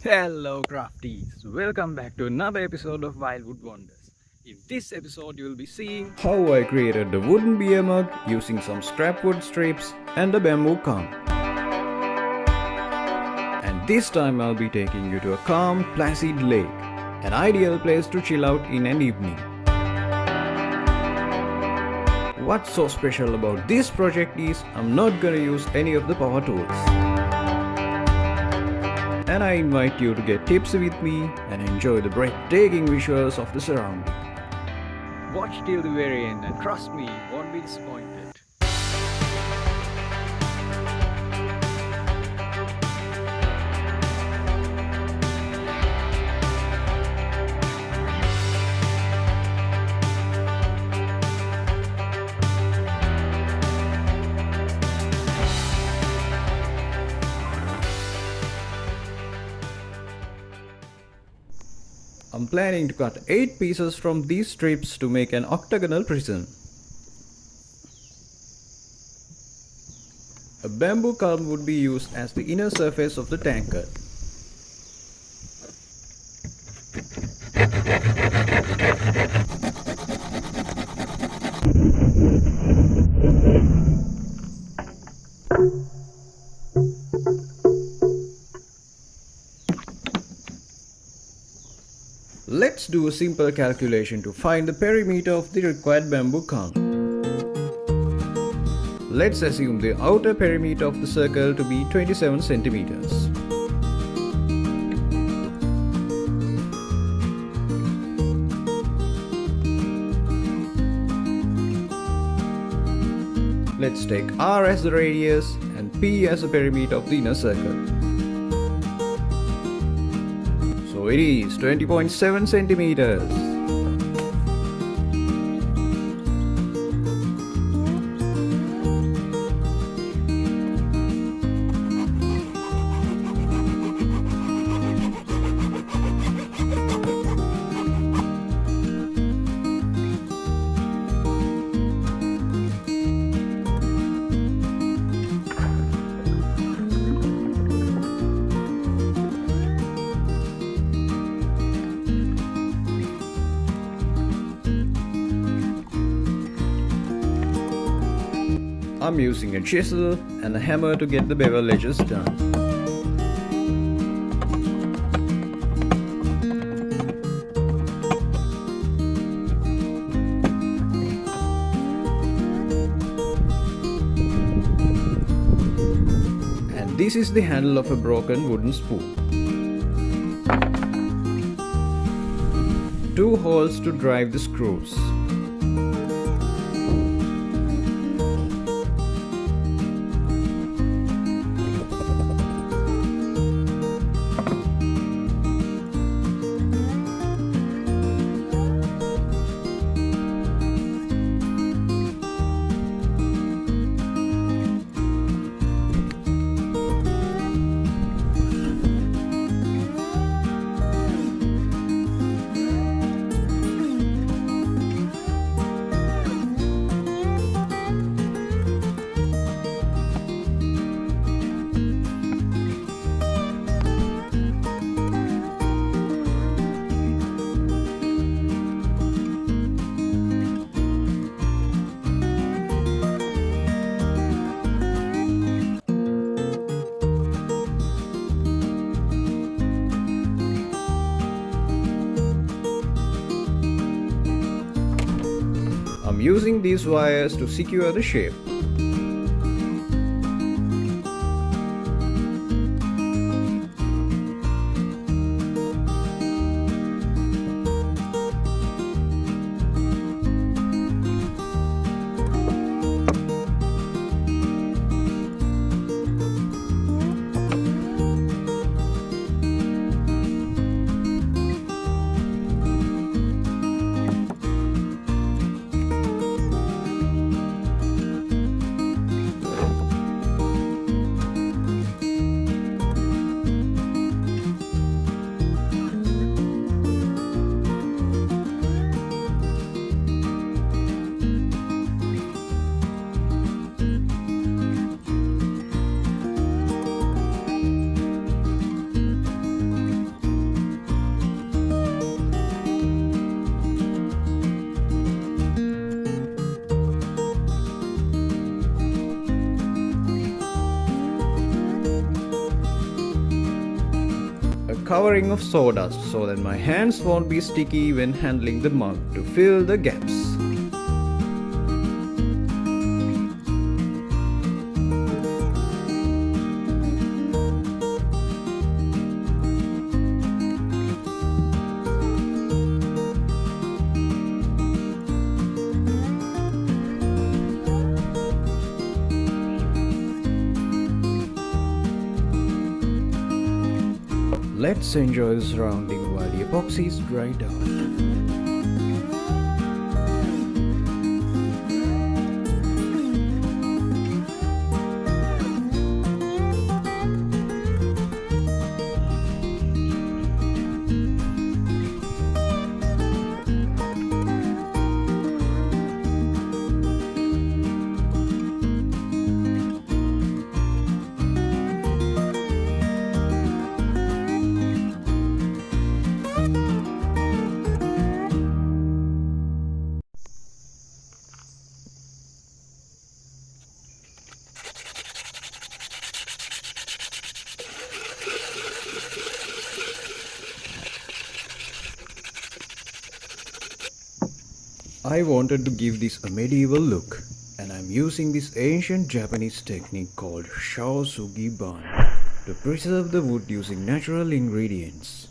Hello, crafties! Welcome back to another episode of Wildwood Wonders. In this episode, you will be seeing how I created the wooden beer mug using some scrap wood strips and a bamboo comb. And this time, I'll be taking you to a calm, placid lake, an ideal place to chill out in an evening. What's so special about this project is I'm not gonna use any of the power tools. And I invite you to get tipsy with me and enjoy the breathtaking visuals of the surrounding. Watch till the very end and trust me, you won't be disappointed. I'm planning to cut 8 pieces from these strips to make an octagonal prism. A bamboo culm would be used as the inner surface of the tankard. Let's do a simple calculation to find the perimeter of the required bamboo culm. Let's assume the outer perimeter of the circle to be 27 centimeters. Let's take R as the radius and P as the perimeter of the inner circle. So it is 20.7 centimeters. I'm using a chisel and a hammer to get the bevel edges done. And this is the handle of a broken wooden spoon. 2 holes to drive the screws. I'm using these wires to secure the shape. covering of sawdust so that my hands won't be sticky when handling the mug to fill the gaps. Let's enjoy the surrounding while the epoxy is dried out. I wanted to give this a medieval look, and I'm using this ancient Japanese technique called Shaosugi burn to preserve the wood using natural ingredients.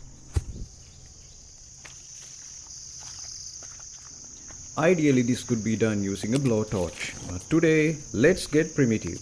Ideally this could be done using a blowtorch, but today let's get primitive.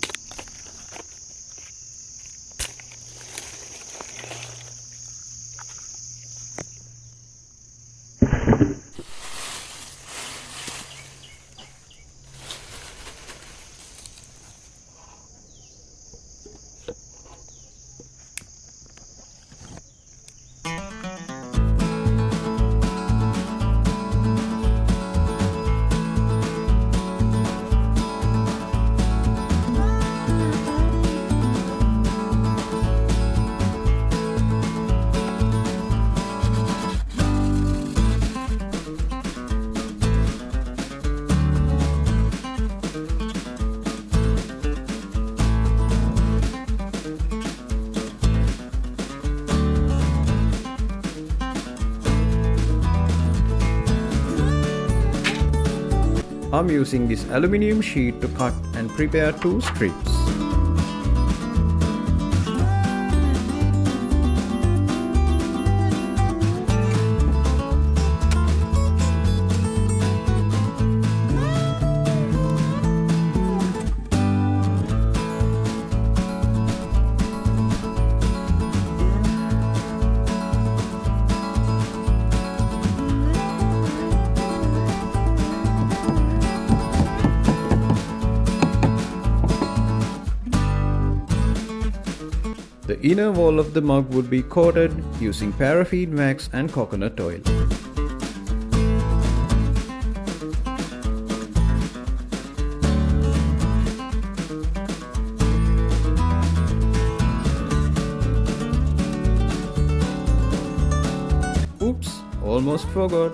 I'm using this aluminium sheet to cut and prepare 2 strips. The inner wall of the mug would be coated using paraffin wax and coconut oil. Oops, almost forgot.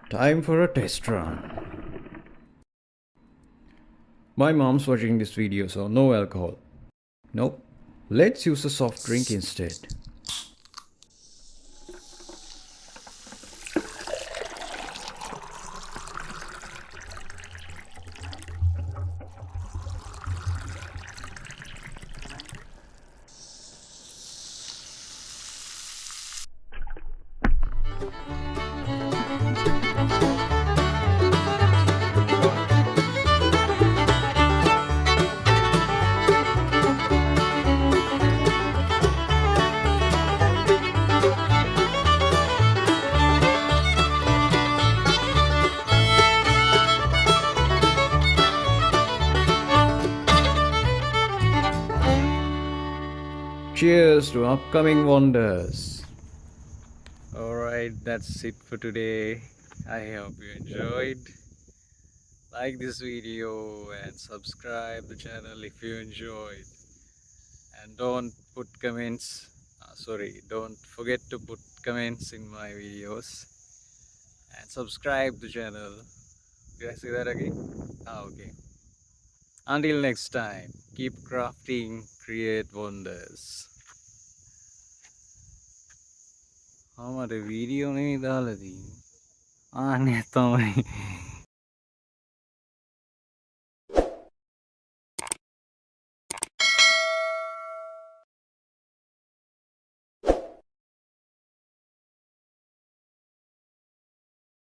Time for a test run. My mom's watching this video, so no alcohol. Nope. Let's use a soft drink instead. Cheers to upcoming wonders. Alright. Alright, that's it for today. I hope you enjoyed. Like this video and subscribe the channel if you enjoyed. And don't put comments. Don't forget to put comments in my videos. And subscribe the channel. Did I say that again? Okay. Until next time, keep crafting, create wonders. ආමට video නේ දාලා තියෙන්නේ. ආන්නේ තමයි